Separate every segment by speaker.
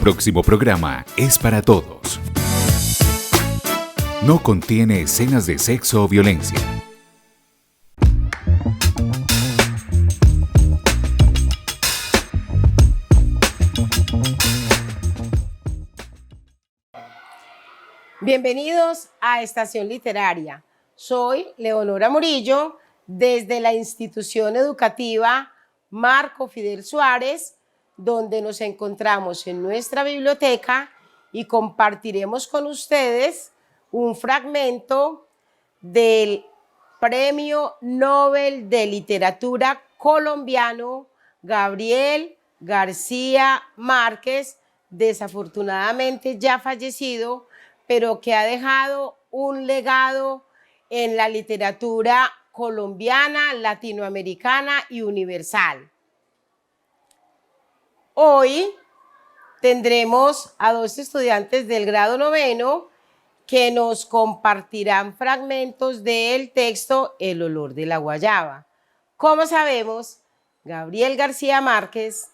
Speaker 1: próximo programa es para todos. No contiene escenas de sexo o violencia.
Speaker 2: Bienvenidos a Estación Literaria. Soy Leonora Murillo, desde la institución educativa Marco Fidel Suárez, donde nos encontramos en nuestra biblioteca y compartiremos con ustedes un fragmento del Premio Nobel de Literatura colombiano Gabriel García Márquez, desafortunadamente ya fallecido, pero que ha dejado un legado en la literatura colombiana, latinoamericana y universal. Hoy tendremos a dos estudiantes del grado noveno que nos compartirán fragmentos del texto El olor de la guayaba. Como sabemos, Gabriel García Márquez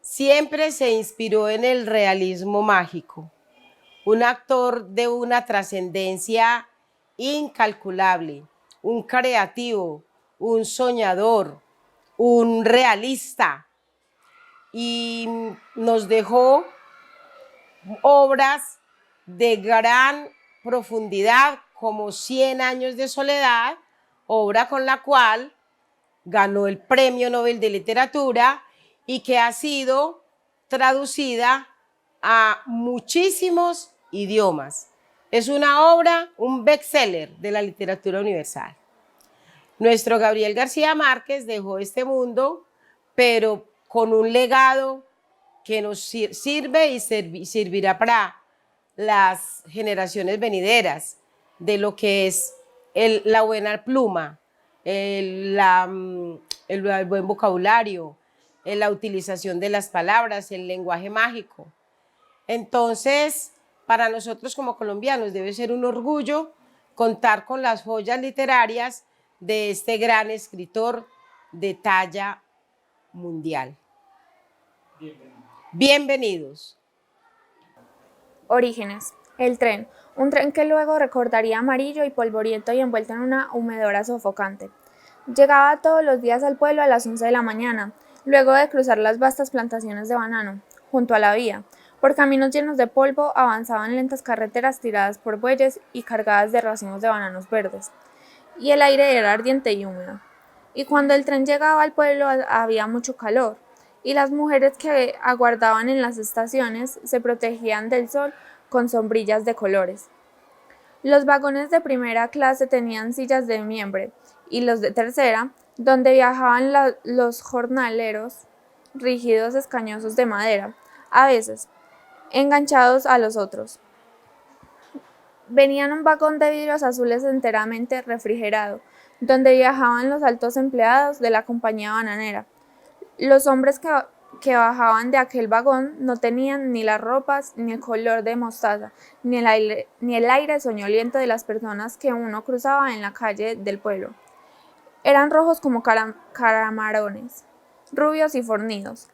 Speaker 2: siempre se inspiró en el realismo mágico, un actor de una trascendencia incalculable, un creativo, un soñador, un realista, y nos dejó obras de gran profundidad como 100 años de soledad, obra con la cual ganó el Premio Nobel de Literatura y que ha sido traducida a muchísimos idiomas. Es una obra, un bestseller de la literatura universal. Nuestro Gabriel García Márquez dejó este mundo, pero con un legado que nos sirve y servirá para las generaciones venideras, de lo que es la buena pluma, el buen vocabulario, la utilización de las palabras, el lenguaje mágico. Entonces, para nosotros como colombianos debe ser un orgullo contar con las joyas literarias de este gran escritor de talla mundial. Bienvenidos.
Speaker 3: Orígenes. El tren. Un tren que luego recordaría amarillo y polvoriento y envuelto en una humedora sofocante. Llegaba todos los días al pueblo a las 11 de la mañana, luego de cruzar las vastas plantaciones de banano, junto a la vía. Por caminos llenos de polvo avanzaban lentas carreteras tiradas por bueyes y cargadas de racimos de bananos verdes. Y el aire era ardiente y húmedo. Y cuando el tren llegaba al pueblo había mucho calor, y las mujeres que aguardaban en las estaciones se protegían del sol con sombrillas de colores. Los vagones de primera clase tenían sillas de miembre, y los de tercera, donde viajaban los jornaleros, rígidos escañosos de madera, a veces enganchados a los otros. Venía en un vagón de vidrios azules enteramente refrigerado, donde viajaban los altos empleados de la compañía bananera. Los hombres que bajaban de aquel vagón no tenían ni las ropas, ni el color de mostaza, ni el aire soñoliento de las personas que uno cruzaba en la calle del pueblo. Eran rojos como camarones, rubios y fornidos,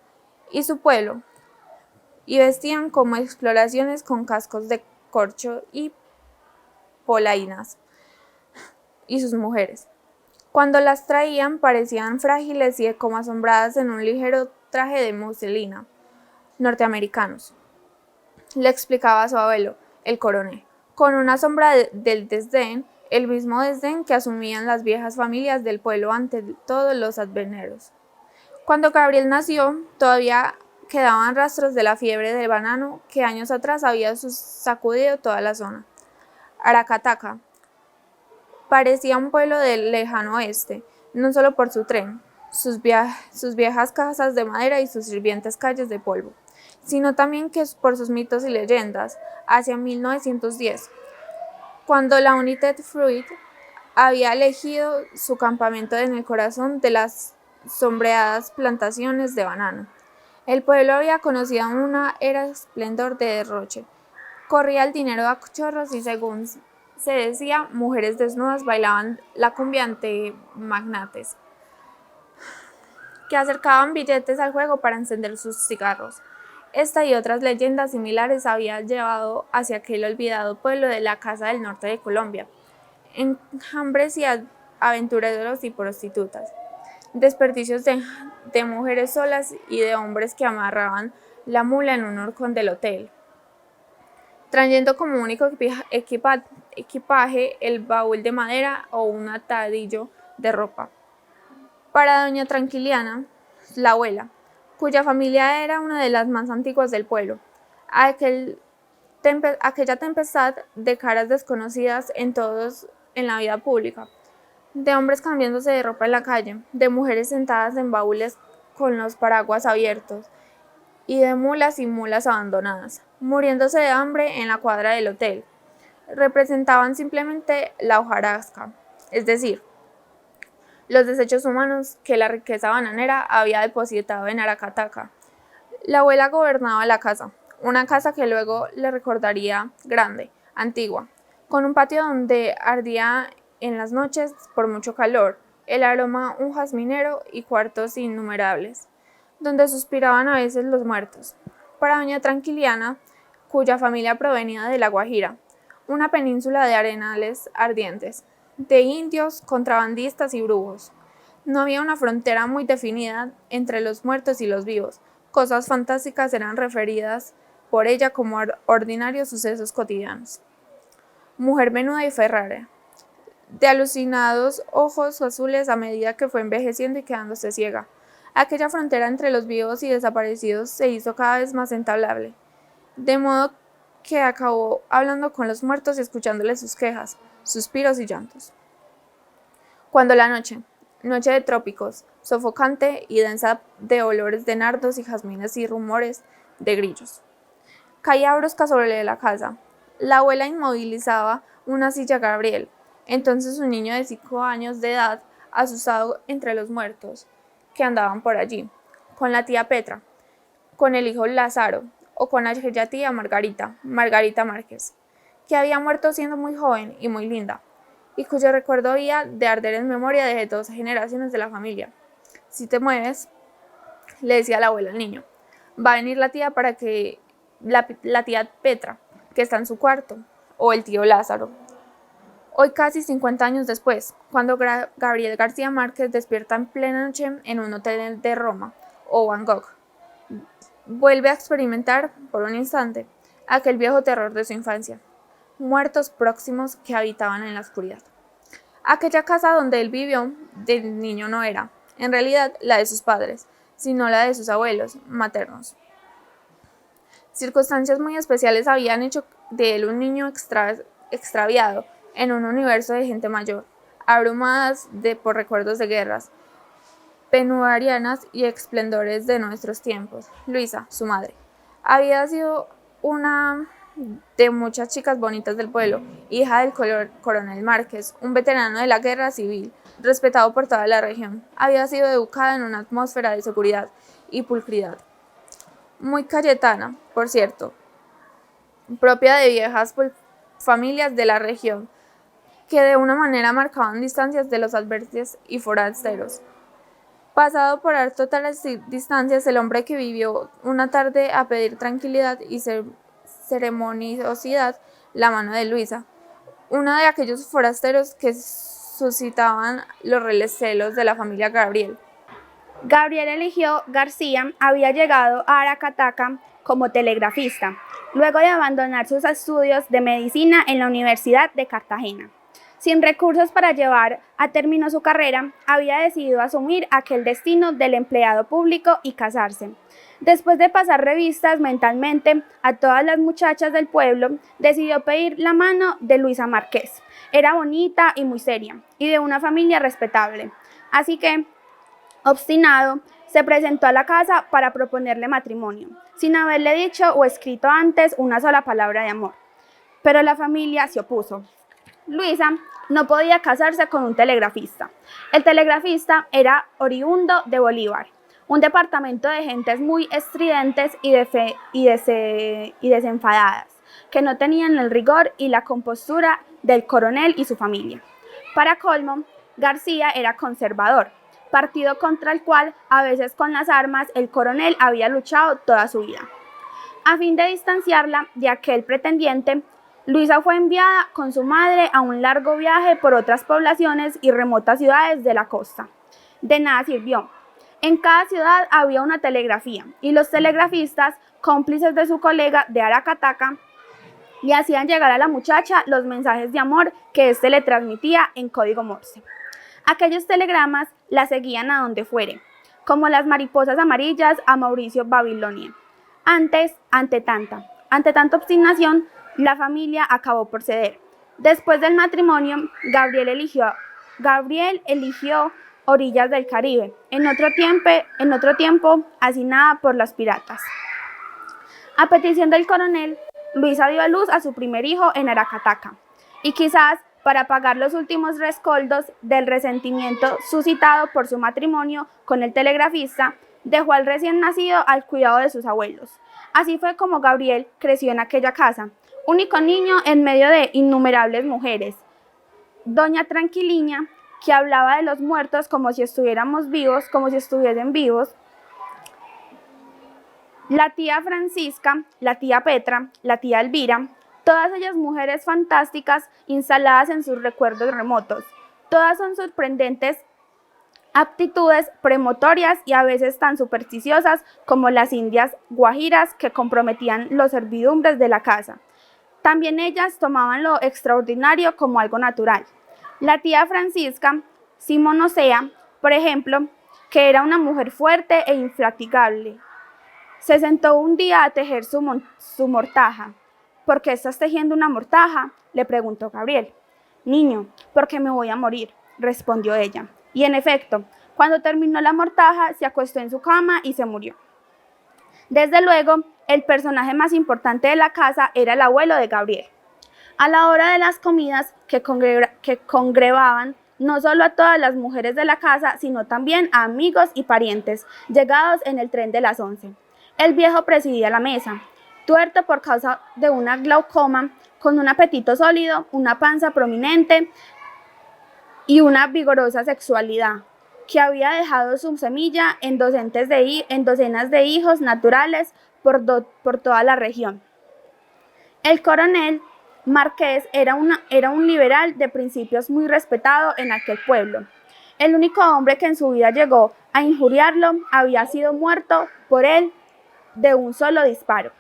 Speaker 3: y vestían como exploraciones con cascos de corcho y polainas, y sus mujeres. Cuando las traían parecían frágiles y como asombradas en un ligero traje de muselina. Norteamericanos, le explicaba a su abuelo, el coronel, con una sombra del desdén, el mismo desdén que asumían las viejas familias del pueblo ante todos los adveneros. Cuando Gabriel nació, todavía quedaban rastros de la fiebre del banano que años atrás había sacudido toda la zona. Aracataca parecía un pueblo del lejano oeste, no solo por su tren, sus viejas casas de madera y sus sirvientes calles de polvo, sino también que por sus mitos y leyendas. Hacia 1910, cuando la United Fruit había elegido su campamento en el corazón de las sombreadas plantaciones de banano. El pueblo había conocido una era esplendor de derroche. Corría el dinero a chorros y, según se decía, mujeres desnudas bailaban la cumbia ante magnates que acercaban billetes al juego para encender sus cigarros. Esta y otras leyendas similares habían llevado hacia aquel olvidado pueblo de la Casa del Norte de Colombia, enjambres y aventureros y prostitutas, desperdicios de mujeres solas y de hombres que amarraban la mula en un horcón del hotel, trayendo como único equipaje el baúl de madera o un atadillo de ropa. Para doña Tranquiliana, la abuela, cuya familia era una de las más antiguas del pueblo, aquella tempestad de caras desconocidas en todos en la vida pública, de hombres cambiándose de ropa en la calle, de mujeres sentadas en baúles con los paraguas abiertos, y de mulas y mulas abandonadas, muriéndose de hambre en la cuadra del hotel, representaban simplemente la hojarasca, es decir, los desechos humanos que la riqueza bananera había depositado en Aracataca. La abuela gobernaba la casa, una casa que luego le recordaría grande, antigua, con un patio donde ardía en las noches, por mucho calor, el aroma un jazminero y cuartos innumerables, donde suspiraban a veces los muertos. Para doña Tranquiliana, cuya familia provenía de La Guajira, una península de arenales ardientes, de indios, contrabandistas y brujos. No había una frontera muy definida entre los muertos y los vivos. Cosas fantásticas eran referidas por ella como ordinarios sucesos cotidianos. Mujer menuda y ferrara, de alucinados ojos azules a medida que fue envejeciendo y quedándose ciega. Aquella frontera entre los vivos y desaparecidos se hizo cada vez más entablable, de modo que acabó hablando con los muertos y escuchándoles sus quejas, suspiros y llantos. Cuando la noche de trópicos, sofocante y densa de olores de nardos y jazmines y rumores de grillos, caía brusca sobre la casa, la abuela inmovilizaba una silla a Gabriel, entonces un niño de 5 años de edad, asustado entre los muertos que andaban por allí, con la tía Petra, con el hijo Lázaro, o con aquella tía Margarita Márquez, que había muerto siendo muy joven y muy linda, y cuyo recuerdo había de arder en memoria de 2 generaciones de la familia. Si te mueves, le decía la abuela al niño, va a venir la tía la tía Petra, que está en su cuarto, o el tío Lázaro. Hoy, casi 50 años después, cuando Gabriel García Márquez despierta en plena noche en un hotel de Roma, o Bangkok, vuelve a experimentar, por un instante, aquel viejo terror de su infancia, muertos próximos que habitaban en la oscuridad. Aquella casa donde él vivió de niño no era, en realidad, la de sus padres, sino la de sus abuelos maternos. Circunstancias muy especiales habían hecho de él un niño extraviado en un universo de gente mayor, abrumadas por recuerdos de guerras, penurianas y esplendores de nuestros tiempos. Luisa, su madre, había sido una de muchas chicas bonitas del pueblo, hija del coronel Márquez, un veterano de la guerra civil, respetado por toda la región. Había sido educada en una atmósfera de seguridad y pulcritud, muy cayetana, por cierto, propia de viejas familias de la región, que de una manera marcaban distancias de los adversos y forasteros. Pasado por harto tales distancias, el hombre que vivió una tarde a pedir tranquilidad y ceremoniosidad la mano de Luisa, uno de aquellos forasteros que suscitaban los recelos de la familia Gabriel.
Speaker 4: Gabriel Eligio García había llegado a Aracataca como telegrafista, luego de abandonar sus estudios de medicina en la Universidad de Cartagena. Sin recursos para llevar a término su carrera, había decidido asumir aquel destino del empleado público y casarse. Después de pasar revistas mentalmente a todas las muchachas del pueblo, decidió pedir la mano de Luisa Márquez. Era bonita y muy seria, y de una familia respetable. Así que, obstinado, se presentó a la casa para proponerle matrimonio, sin haberle dicho o escrito antes una sola palabra de amor. Pero la familia se opuso. Luisa no podía casarse con un telegrafista. El telegrafista era oriundo de Bolívar, un departamento de gentes muy estridentes y desenfadadas, que no tenían el rigor y la compostura del coronel y su familia. Para colmo, García era conservador, partido contra el cual, a veces con las armas, el coronel había luchado toda su vida. A fin de distanciarla de aquel pretendiente, Luisa fue enviada con su madre a un largo viaje por otras poblaciones y remotas ciudades de la costa. De nada sirvió. En cada ciudad había una telegrafía y los telegrafistas, cómplices de su colega de Aracataca, le hacían llegar a la muchacha los mensajes de amor que éste le transmitía en código Morse. Aquellos telegramas la seguían a donde fuere, como las mariposas amarillas a Mauricio Babilonia. Ante tanta obstinación, la familia acabó por ceder. Después del matrimonio, Gabriel eligió orillas del Caribe, en otro tiempo hacinada por los piratas. A petición del coronel, Luisa dio a luz a su primer hijo en Aracataca, y quizás para pagar los últimos rescoldos del resentimiento suscitado por su matrimonio con el telegrafista, dejó al recién nacido al cuidado de sus abuelos. Así fue como Gabriel creció en aquella casa, único niño en medio de innumerables mujeres. Doña Tranquiliña, que hablaba de los muertos como si estuviesen vivos, la tía Francisca, la tía Petra, la tía Elvira, todas ellas mujeres fantásticas instaladas en sus recuerdos remotos. Todas son sorprendentes aptitudes premotorias y a veces tan supersticiosas como las indias guajiras que comprometían los servidumbres de la casa. También ellas tomaban lo extraordinario como algo natural. La tía Francisca Simonosea, por ejemplo, que era una mujer fuerte e infatigable, se sentó un día a tejer su mortaja. ¿Por qué estás tejiendo una mortaja?, le preguntó Gabriel. Niño, porque me voy a morir, respondió ella. Y en efecto, cuando terminó la mortaja, se acostó en su cama y se murió. Desde luego, el personaje más importante de la casa era el abuelo de Gabriel. A la hora de las comidas que congregaban no solo a todas las mujeres de la casa, sino también a amigos y parientes, llegados en el tren de las 11. El viejo presidía la mesa, tuerto por causa de una glaucoma, con un apetito sólido, una panza prominente y una vigorosa sexualidad, que había dejado su semilla en docenas de hijos naturales por toda la región. El coronel Marqués era un liberal de principios muy respetado en aquel pueblo. El único hombre que en su vida llegó a injuriarlo había sido muerto por él de un solo disparo.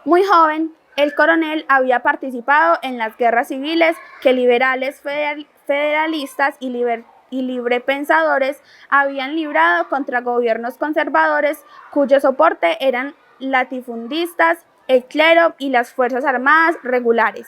Speaker 4: Muy joven, el coronel había participado en las guerras civiles que liberales, federalistas y librepensadores habían librado contra gobiernos conservadores cuyo soporte eran latifundistas, el clero y las fuerzas armadas regulares.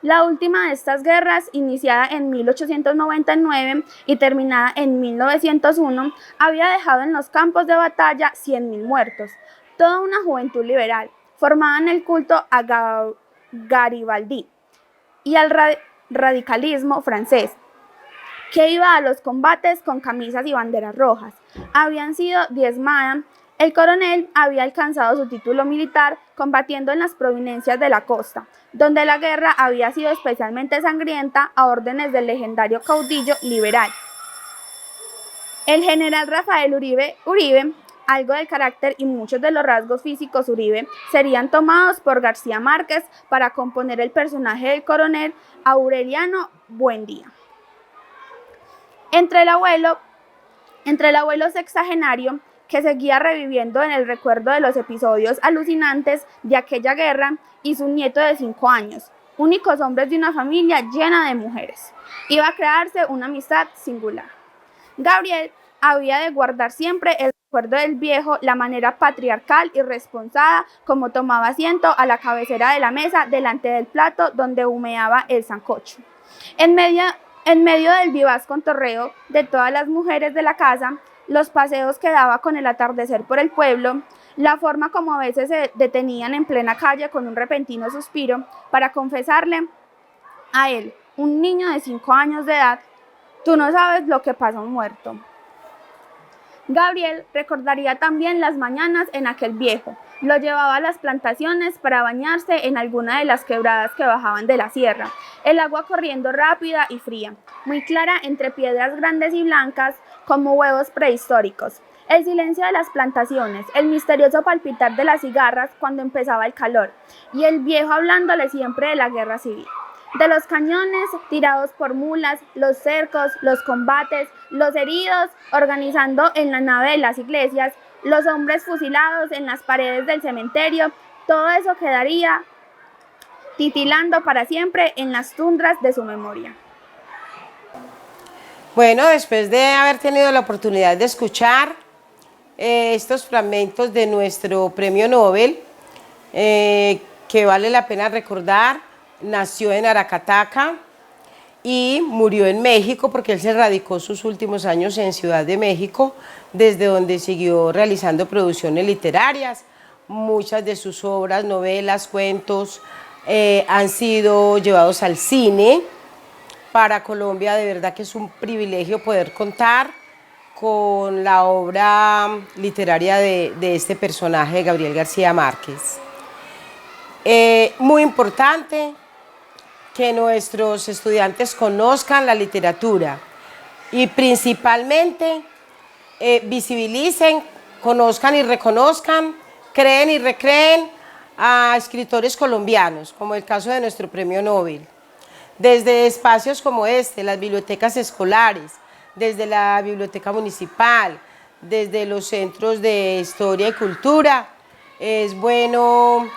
Speaker 4: La última de estas guerras, iniciada en 1899 y terminada en 1901, había dejado en los campos de batalla 100.000 muertos. Toda una juventud liberal, formada en el culto a Garibaldi y al radicalismo francés, que iba a los combates con camisas y banderas rojas, habían sido diezmada. El coronel había alcanzado su título militar combatiendo en las provincias de la costa, donde la guerra había sido especialmente sangrienta a órdenes del legendario caudillo liberal. El general Rafael Uribe, algo del carácter y muchos de los rasgos físicos Uribe, serían tomados por García Márquez para componer el personaje del coronel Aureliano Buendía. Entre el abuelo sexagenario, que seguía reviviendo en el recuerdo de los episodios alucinantes de aquella guerra, y su nieto de 5 años, únicos hombres de una familia llena de mujeres, iba a crearse una amistad singular. Gabriel había de guardar siempre el recuerdo del viejo, la manera patriarcal y responsada como tomaba asiento a la cabecera de la mesa delante del plato donde humeaba el sancocho. En medio del vivaz contorreo de todas las mujeres de la casa, los paseos que daba con el atardecer por el pueblo, la forma como a veces se detenían en plena calle con un repentino suspiro para confesarle a él, un niño de 5 años de edad: tú no sabes lo que pasa a un muerto. Gabriel recordaría también las mañanas en aquel viejo. Lo llevaba a las plantaciones para bañarse en alguna de las quebradas que bajaban de la sierra, el agua corriendo rápida y fría, muy clara entre piedras grandes y blancas como huevos prehistóricos. El silencio de las plantaciones, el misterioso palpitar de las cigarras cuando empezaba el calor, y el viejo hablándole siempre de la guerra civil, de los cañones tirados por mulas, los cercos, los combates, los heridos organizando en la nave de las iglesias, los hombres fusilados en las paredes del cementerio, todo eso quedaría titilando para siempre en las tundras de su memoria.
Speaker 2: Bueno, después de haber tenido la oportunidad de escuchar estos fragmentos de nuestro premio Nobel, que vale la pena recordar, nació en Aracataca y murió en México porque él se radicó sus últimos años en Ciudad de México, desde donde siguió realizando producciones literarias. Muchas de sus obras, novelas, cuentos, han sido llevados al cine. Para Colombia de verdad que es un privilegio poder contar con la obra literaria de este personaje, Gabriel García Márquez. Muy importante que nuestros estudiantes conozcan la literatura y principalmente visibilicen, conozcan y reconozcan, creen y recreen a escritores colombianos, como el caso de nuestro premio Nobel. Desde espacios como este, las bibliotecas escolares, desde la biblioteca municipal, desde los centros de historia y cultura, es bueno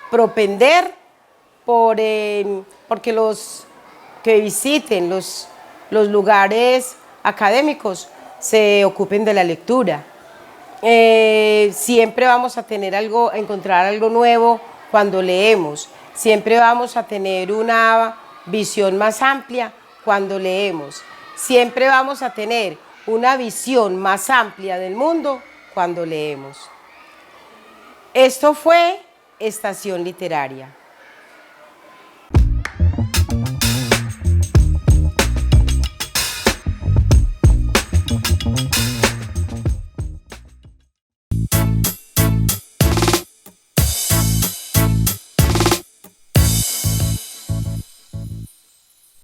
Speaker 2: propender porque los que visiten los lugares académicos se ocupen de la lectura. Siempre vamos a encontrar algo nuevo cuando leemos, siempre vamos a tener una visión más amplia cuando leemos, siempre vamos a tener una visión más amplia del mundo cuando leemos. Esto fue Estación Literaria.